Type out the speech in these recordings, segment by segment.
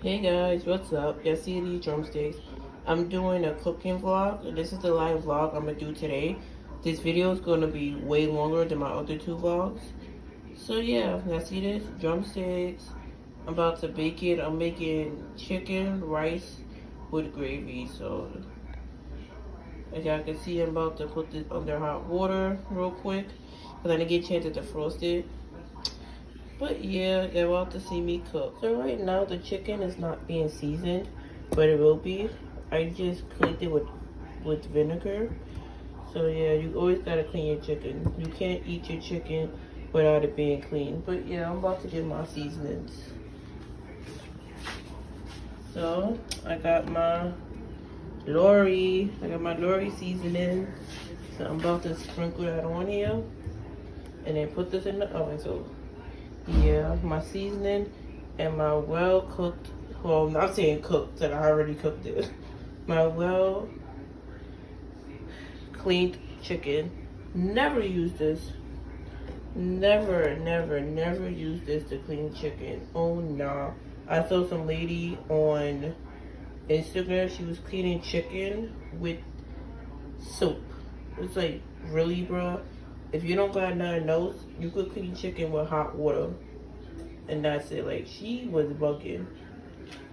Hey guys, what's up? Y'all see these drumsticks? I'm doing a cooking vlog. This is the live vlog I'm gonna do today. This video is gonna be way longer than my other two vlogs. So yeah, y'all see this? Drumsticks. I'm about to bake it. I'm making chicken, rice with gravy. So as y'all can see, I'm about to put this under hot water real quick. Cause I didn't get a chance to defrost it. But yeah, they're about to see me cook. So right now the chicken is not being seasoned, but it will be. I just cleaned it with vinegar. So yeah, you always gotta clean your chicken. You can't eat your chicken without it being clean. But yeah, I'm about to get my seasonings. So I got my Lori. I got my Lori seasoning. So I'm about to sprinkle that on here and then put this in the oven. So yeah, my seasoning and my well cooked, well, I'm not saying cooked, that I already cooked it. My well cleaned chicken. Never use this. Never, never, never use this to clean chicken. Oh nah. I saw some lady on Instagram, she was cleaning chicken with soap. It's like, really, bro? If you don't got nothing else, you could clean chicken with hot water. And that's it. Like, she was bugging.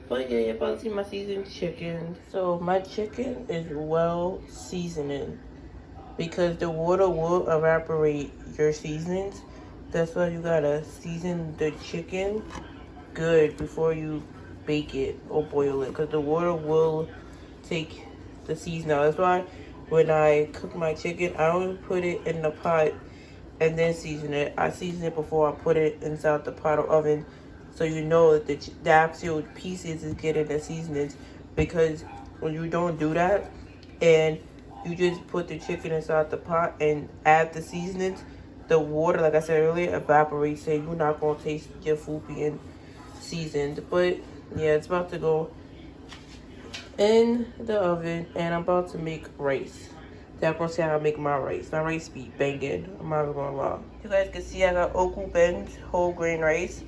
But yeah, you're about to see my seasoned chicken. So my chicken is well seasoned because the water will evaporate your seasonings. That's why you gotta season the chicken good before you bake it or boil it, because the water will take the season out. That's why when I cook my chicken, I don't put it in the pot and then season it. I season it before I put it inside the pot or oven, so you know that the actual pieces is getting the seasonings. Because when you don't do that and you just put the chicken inside the pot and add the seasonings, the water, like I said earlier, evaporates and you're not gonna taste your food being seasoned. But yeah, it's about to go in the oven and I'm about to make rice. Y'all gonna see how I make my rice. My rice be banging. I'm not even gonna lie. You guys can see I got Oku Ben's whole grain rice.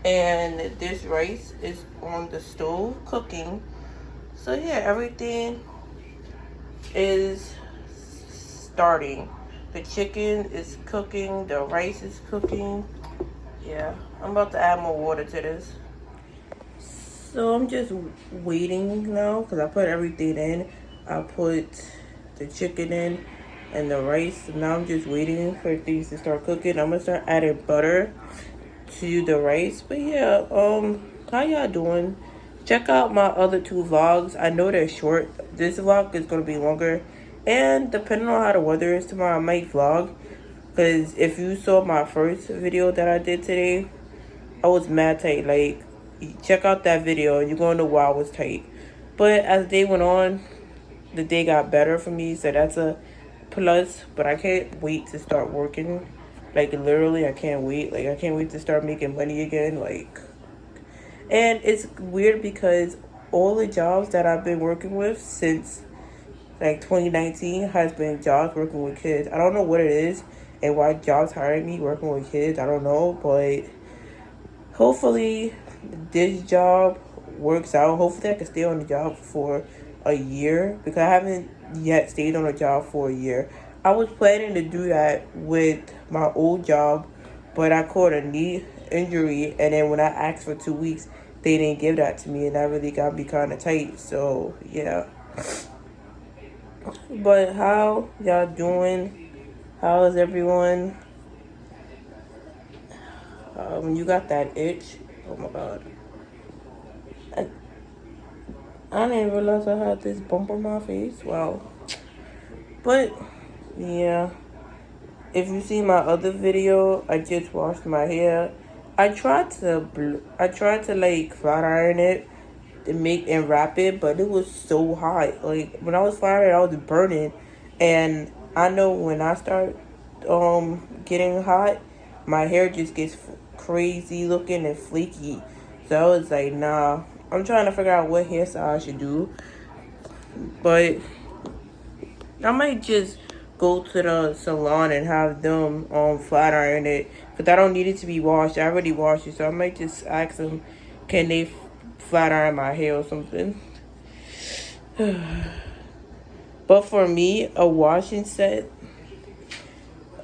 And this rice is on the stove cooking. So yeah, everything is starting. The chicken is cooking. The rice is cooking. Yeah, I'm about to add more water to this. So I'm just waiting now because I put everything in. I put the chicken in and the rice. Now I'm just waiting for things to start cooking. I'm gonna start adding butter to the rice. But yeah, how y'all doing? Check out my other two vlogs. I know they're short. This vlog is gonna be longer, and depending on how the weather is tomorrow, I might vlog. Because if you saw my first video that I did today, I was mad tight. Like, check out that video and you're gonna know why I was tight. But as the day went on, the day got better for me, so that's a plus. But I can't wait to start working. Like, literally, I can't wait. Like, I can't wait to start making money again. Like, and it's weird because all the jobs that I've been working with since like 2019 has been jobs working with kids. I don't know what it is and why jobs hire me working with kids. I don't know, but hopefully this job works out. Hopefully I can stay on the job for a year, because I haven't yet stayed on a job for a year. I was planning to do that with my old job, but I caught a knee injury, and then when I asked for 2 weeks, they didn't give that to me, and that really got me kind of tight. So yeah. But how y'all doing? How is everyone? You got that itch? Oh my god. I, I didn't realize I had this bump on my face. Wow. But yeah, if you see my other video, I just washed my hair. I tried to like flat iron it and wrap it, but it was so hot. Like, when I was flat ironing, I was burning, and I know when I start getting hot, my hair just gets crazy looking and flaky. So I was like, nah. I'm trying to figure out what hairstyle I should do, but I might just go to the salon and have them flat iron it, because I don't need it to be washed. I already washed it, so I might just ask them, can they flat iron my hair or something. But for me, a washing set,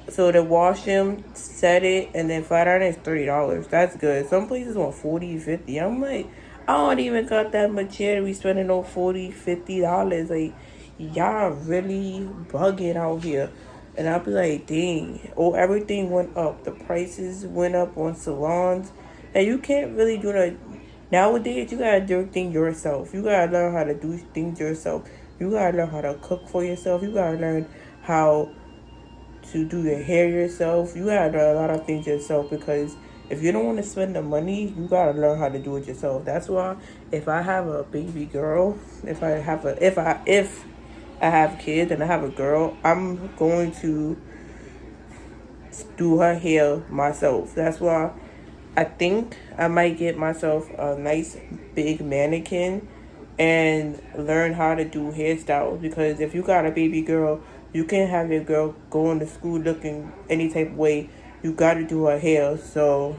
so to wash them, set it, and then flat iron is $30. That's good. Some places want 40, 50. I'm like, I don't even got that much hair to be spending on 40, $50. Like, y'all really bugging out here. And I'll be like, dang. Oh, everything went up. The prices went up on salons. And you can't really do that. Nowadays, you gotta do everything yourself. You gotta learn how to do things yourself. You gotta learn how to cook for yourself. You gotta learn how to do your hair yourself. You gotta learn a lot of things yourself, because if you don't want to spend the money, you gotta learn how to do it yourself. That's why if I have a baby girl, if I have kids and I have a girl, I'm going to do her hair myself. That's why I think I might get myself a nice big mannequin and learn how to do hairstyles, because if you got a baby girl, you can't have your girl going to school looking any type of way. You got to do her hair. So,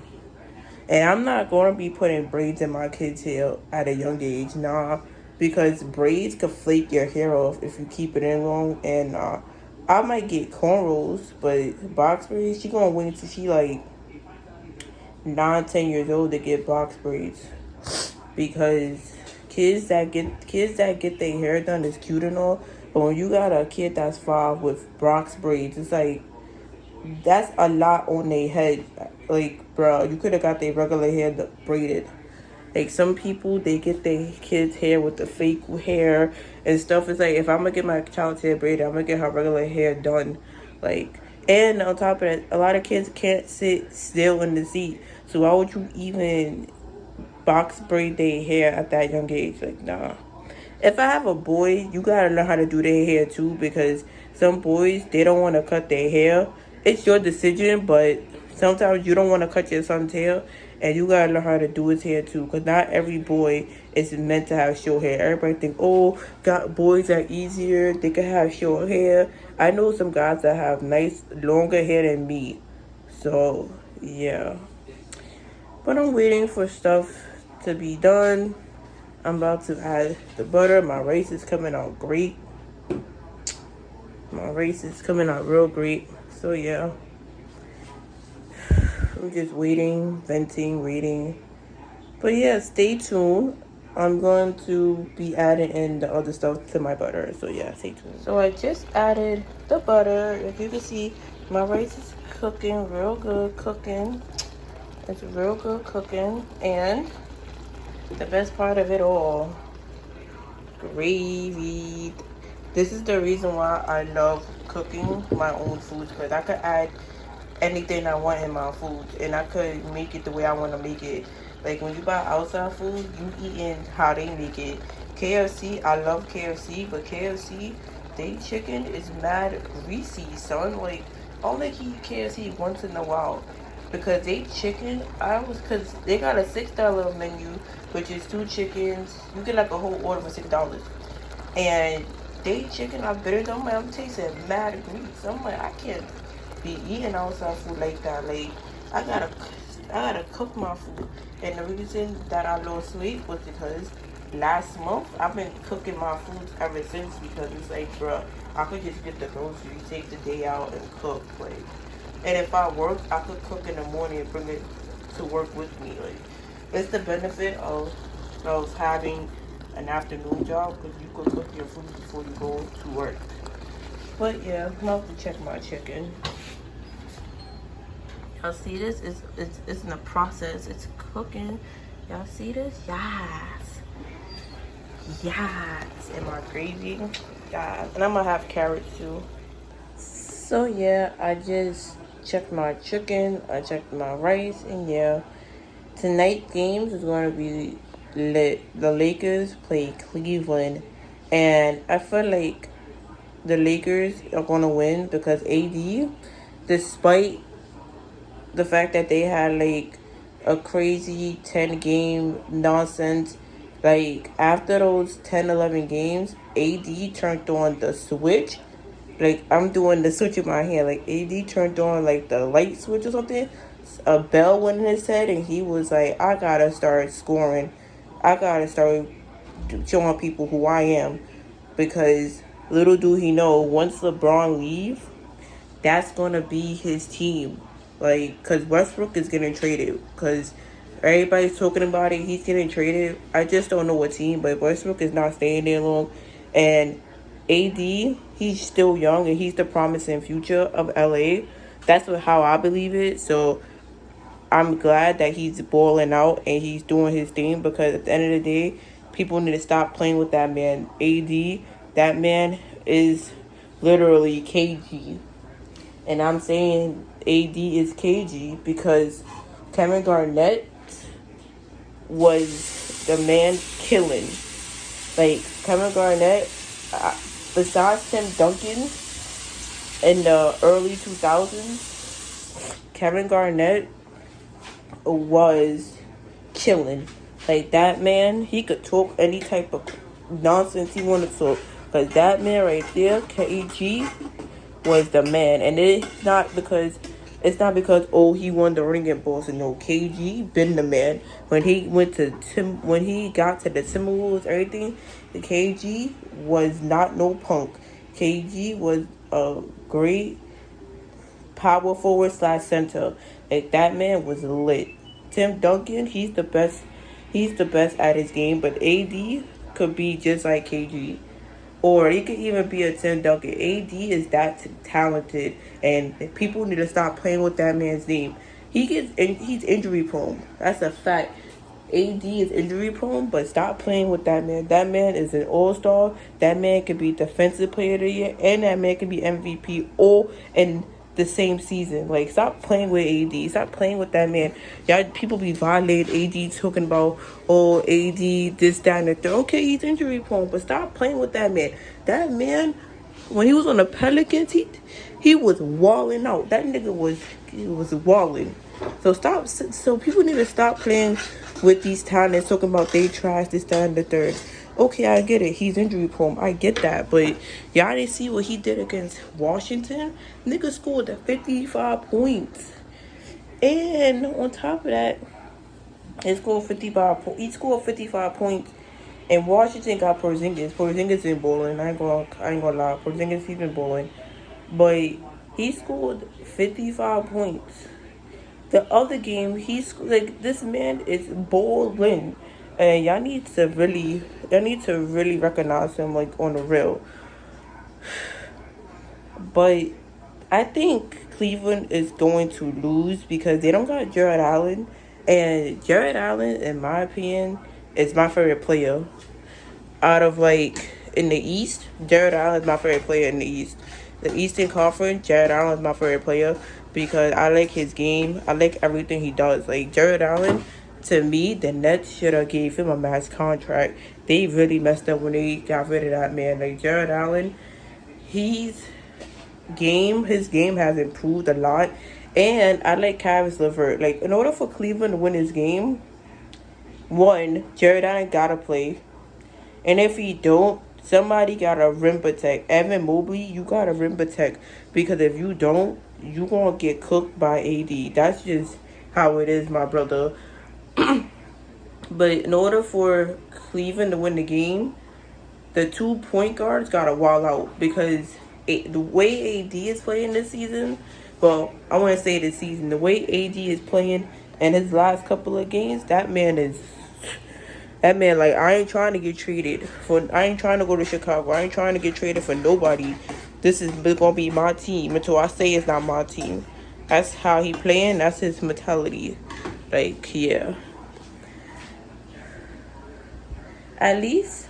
and I'm not going to be putting braids in my kids' hair at a young age, nah, because braids could flake your hair off if you keep it in long. And I might get cornrows, but box braids, she gonna wait until she like 9, 10 years old to get box braids, because kids that get their hair done is cute and all, but when you got a kid that's 5 with box braids, it's like that's a lot on their head. Like, bro, you could have got their regular hair braided. Like, some people, they get their kids' hair with the fake hair and stuff. It's like, if I'm gonna get my child's hair braided, I'm gonna get her regular hair done. Like, and on top of that, a lot of kids can't sit still in the seat. So why would you even box braid their hair at that young age? Like, nah. If I have a boy, you gotta learn how to do their hair too, because some boys, they don't want to cut their hair. It's your decision, but sometimes you don't want to cut your son's hair, and you gotta learn how to do his hair too, because not every boy is meant to have short hair. Everybody think, oh, boys are easier, they can have short hair. I know some guys that have nice longer hair than me. So yeah, but I'm waiting for stuff to be done. I'm about to add the butter. My rice is coming out great. My rice is coming out real great. So yeah, I'm just waiting, venting, waiting. But yeah, stay tuned. I'm going to be adding in the other stuff to my butter. So yeah, stay tuned. So I just added the butter. If you can see, my rice is cooking real good. It's real good cooking. And the best part of it all, gravy. This is the reason why I love cooking my own foods, because I could add anything I want in my food, and I could make it the way I want to make it. Like, when you buy outside food, you eating how they make it. KFC, I love KFC, but KFC, they chicken is mad greasy, son. Like, I only eat KFC once in a while, because they chicken, because they got a $6 menu, which is 2 chickens. You get like a whole order for $6. And they chicken, I better than I'm tasting mad grease. I'm like, I can't be eating outside food like that. Like, I gotta cook my food. And the reason that I lost weight was because last month I've been cooking my food ever since, because it's like, bruh, I could just get the groceries, take the day out and cook. Like, and if I work, I could cook in the morning and bring it to work with me. Like, it's the benefit of having an afternoon job, because you could cook your food before you go to work. But yeah, I'm about to check my chicken. Y'all see this? It's in the process. It's cooking. Y'all see this? Yes. Yes. And my gravy. Yes. And I'm gonna have carrots too. So yeah, I just checked my chicken. I checked my rice, and yeah, tonight games is going to be lit. The Lakers play Cleveland, and I feel like the Lakers are going to win, because AD, despite the fact that they had like a crazy 10-game nonsense, like after those 10-11 games, AD turned on the switch. Like, I'm doing the switch in my hand. Like, AD turned on like the light switch or something. A bell went in his head, and he was like, I gotta start scoring. I gotta start showing people who I am, because little do he know, once LeBron leave, that's gonna be his team. Like, cause Westbrook is getting traded. Cause everybody's talking about it. He's getting traded. I just don't know what team, but Westbrook is not staying there long. And AD, he's still young and he's the promising future of LA. That's how I believe it. So I'm glad that he's balling out and he's doing his thing, because at the end of the day, people need to stop playing with that man. AD, that man is literally KG. And I'm saying AD is KG because Kevin Garnett was the man killing. Like, Kevin Garnett, besides Tim Duncan in the early 2000s, Kevin Garnett was killing. Like, that man, he could talk any type of nonsense he wanted to talk. Because that man right there, KG, was the man. And it's not because oh, he won the ring in Boston. No, KG been the man. When he got to the Timberwolves, everything, the KG was not no punk. KG was a great power forward / center. Like, that man was lit. Tim Duncan, he's the best at his game, but AD could be just like KG. Or he could even be a Tim Duncan. AD is that talented, and people need to stop playing with that man's name. He's injury prone. That's a fact. AD is injury prone, but stop playing with that man. That man is an all-star. That man could be defensive player of the year, and that man could be MVP all in the same season. Like, stop playing with AD. Stop playing with that man. Y'all people be violating AD, talking about, oh, AD, this, that, and the third. Okay, he's injury prone, but stop playing with that man. That man, when he was on the Pelicans, he was walling out. That nigga was walling. So people need to stop playing with these talents, talking about they trash, this, that, and the third. Okay, I get it. He's injury prone. I get that. But y'all didn't see what he did against Washington? Nigga scored 55 points. And on top of that, he scored 55 points. And Washington got Porzingis. Porzingis been balling. I ain't gonna lie. Porzingis, he's been balling. But he scored 55 points. The other game, this man is balling. And y'all need to really recognize him, like, on the real. But I think Cleveland is going to lose because they don't got Jared Allen. And Jared Allen, in my opinion, is my favorite player. Out of, like, in the East, Jared Allen is my favorite player in the East. The Eastern Conference, Jared Allen is my favorite player because I like his game. I like everything he does. Like, Jared Allen, to me, the Nets should have gave him a max contract. They really messed up when they got rid of that man. Like, Jared Allen, his game has improved a lot. And I like Caris LeVert. Like, in order for Cleveland to win this game, one, Jared Allen gotta play. And if he don't, somebody gotta rim protect. Evan Mobley, you gotta rim protect. Because if you don't, you gonna get cooked by AD. That's just how it is, my brother. But in order for Cleveland to win the game, the 2 point guards gotta wall out, because the way AD is playing this season, well, I want to say this season, the way AD is playing in his last couple of games, that man, like, I ain't trying to get traded I ain't trying to go to Chicago. I ain't trying to get traded for nobody. This is gonna be my team until I say it's not my team. That's how he playing. That's his mentality. Like, yeah. At least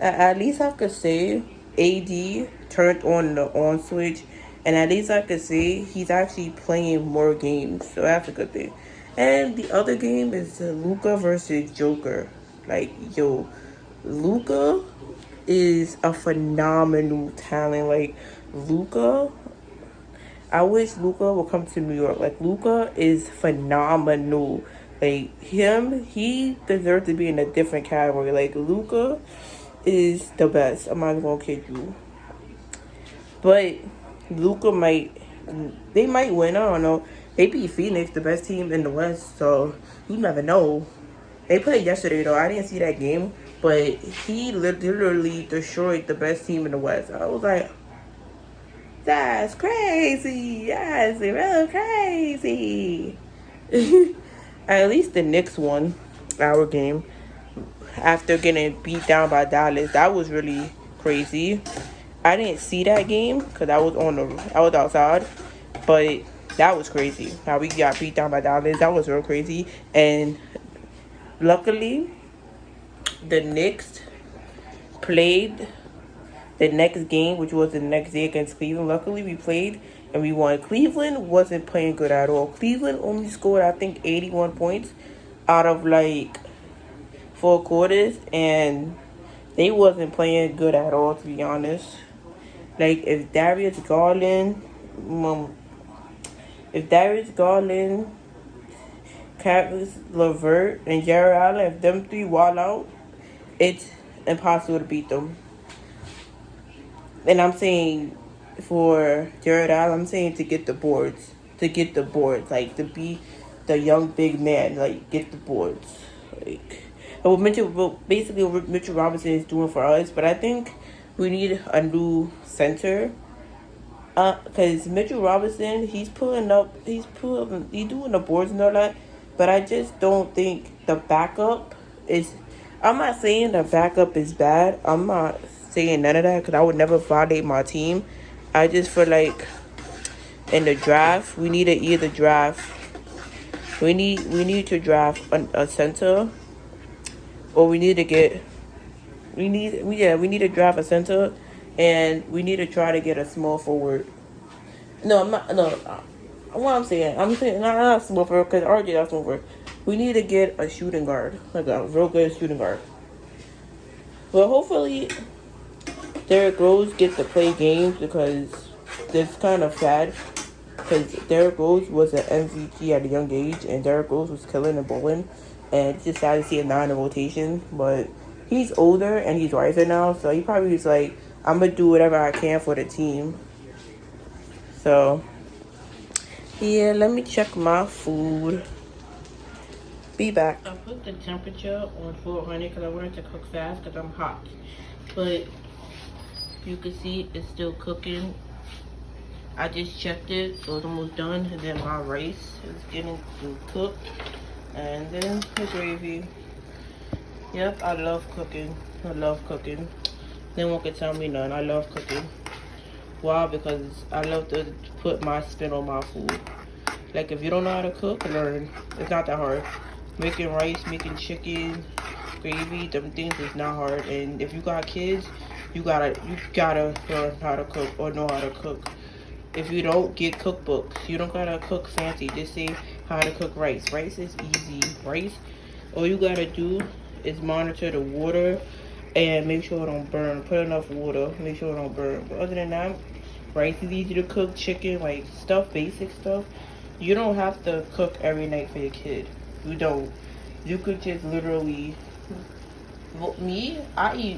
I could say AD turned on the on switch, and at least I could say he's actually playing more games. So that's a good thing. And the other game is Luka versus Joker. Like, yo, Luka is a phenomenal talent. Like, Luka, I wish Luka would come to New York. Like, Luka is phenomenal. Like, he deserves to be in a different category. Like, Luka is the best. I'm not gonna kid you. But Luka might win. I don't know. They beat Phoenix, the best team in the West, so you never know. They played yesterday though. I didn't see that game, but he literally destroyed the best team in the West. I was like, that's crazy. That's real crazy. At least the Knicks won our game after getting beat down by Dallas. That was really crazy. I didn't see that game because I was outside, but that was crazy. How we got beat down by Dallas. That was real crazy. And luckily, the Knicks played the next game, which was the next day against Cleveland. Luckily, we played and we won. Cleveland wasn't playing good at all. Cleveland only scored, I think, 81 points out of like 4 quarters, and they wasn't playing good at all, to be honest. Like if Darius Garland, Caris LeVert, and Jared Allen, if them three wall out, it's impossible to beat them. And I'm saying for Jared Allen, I'm saying to get the boards, like to be the young big man, like get the boards, like. Basically what Mitchell Robinson is doing for us, but I think we need a new center. Cause Mitchell Robinson, he's doing the boards and all that, but I just don't think the backup is. I'm not saying the backup is bad. I'm not saying none of that because I would never violate my team. I just feel like in the draft we need to either draft. We need to draft a center, or we need to draft a center, and we need to try to get a small forward. No, I'm not. No, what I'm saying not small forward because RJ that's small forward. We need to get a shooting guard, like a real good shooting guard. Well, hopefully, Derrick Rose gets to play games because it's kind of sad. Because Derrick Rose was an MVP at a young age, and Derrick Rose was killing and bowling. And it's just sad to see him now in the rotation. But he's older and he's wiser now, so he probably was like, I'm going to do whatever I can for the team. So, yeah, let me check my food. Be back. I put the temperature on 400 because I wanted to cook fast because I'm hot. But you can see it's still cooking. I just checked it, so it's almost done. And then my rice is getting cooked. And then the gravy. Yep, I love cooking. No one can tell me none. I love cooking. Why? Because I love to put my spin on my food. Like, if you don't know how to cook, learn. It's not that hard. Making rice, making chicken, gravy, them things is not hard. And if you got kids, you gotta learn how to cook or know how to cook. If you don't, get cookbooks. You don't gotta cook fancy. Just say how to cook rice. Rice is easy. Rice, all you gotta do is monitor the water and make sure it don't burn. Put enough water, make sure it don't burn. But other than that, rice is easy to cook. Chicken, like stuff, basic stuff. You don't have to cook every night for your kid. You don't. You could just literally. Well, me,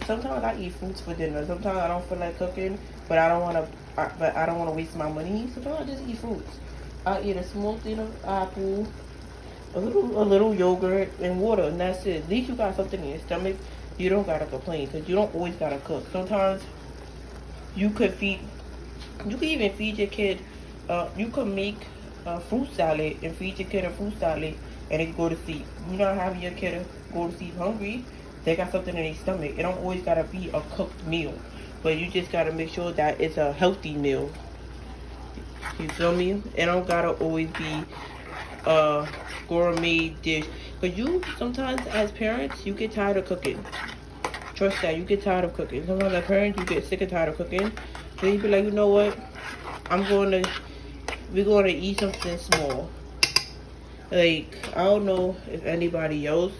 sometimes I eat fruits for dinner. Sometimes I don't feel like cooking, but I don't want to waste my money. Sometimes I just eat fruits. I eat a small thing of apple, a little yogurt, and water, and that's it. At least you got something in your stomach. You don't gotta complain because you don't always gotta cook. Sometimes you could even feed your kid. You could make a fruit salad and feed your kid a fruit salad, and then go to sleep. You're not having your kid go to sleep hungry. They got something in their stomach. It don't always gotta be a cooked meal, but you just gotta make sure that it's a healthy meal. You feel me? It don't gotta always be a gourmet dish. Cause you sometimes as parents you get tired of cooking. Trust that, you get tired of cooking. Sometimes as parents you get sick and tired of cooking. Then you be like, you know what? We're gonna eat something small. Like, I don't know if anybody else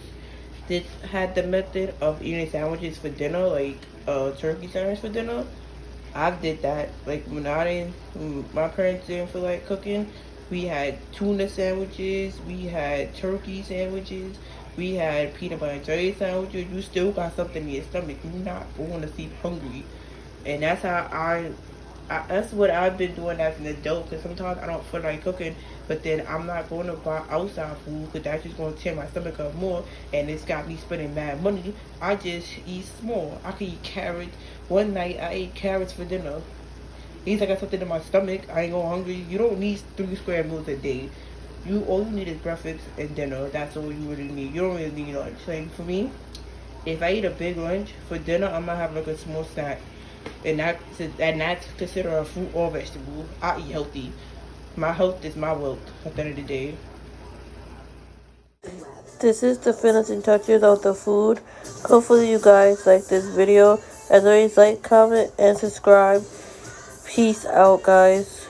had the method of eating sandwiches for dinner, like turkey sandwich for dinner. I did that. Like when my parents didn't feel like cooking, we had tuna sandwiches, we had turkey sandwiches, we had peanut butter and jelly sandwiches. You still got something in your stomach. You're not going to sleep hungry, and that's how That's what I've been doing as an adult. Because sometimes I don't feel like cooking, but then I'm not going to buy outside food because that's just going to tear my stomach up more, and it's got me spending bad money. I just eat small. I can eat carrots. One night I ate carrots for dinner. At least I got something in my stomach. I ain't going hungry. You don't need 3 square meals a day. All you need is breakfast and dinner. That's all you really need. You don't really need lunch. Like for me, if I eat a big lunch for dinner, I'm gonna have like a small snack, and that's considered a fruit or vegetable. I eat healthy. My health is my wealth at the end of the day. This is the finishing touches of the food. Hopefully you guys like this video. As always, like, comment, and subscribe. Peace out, guys.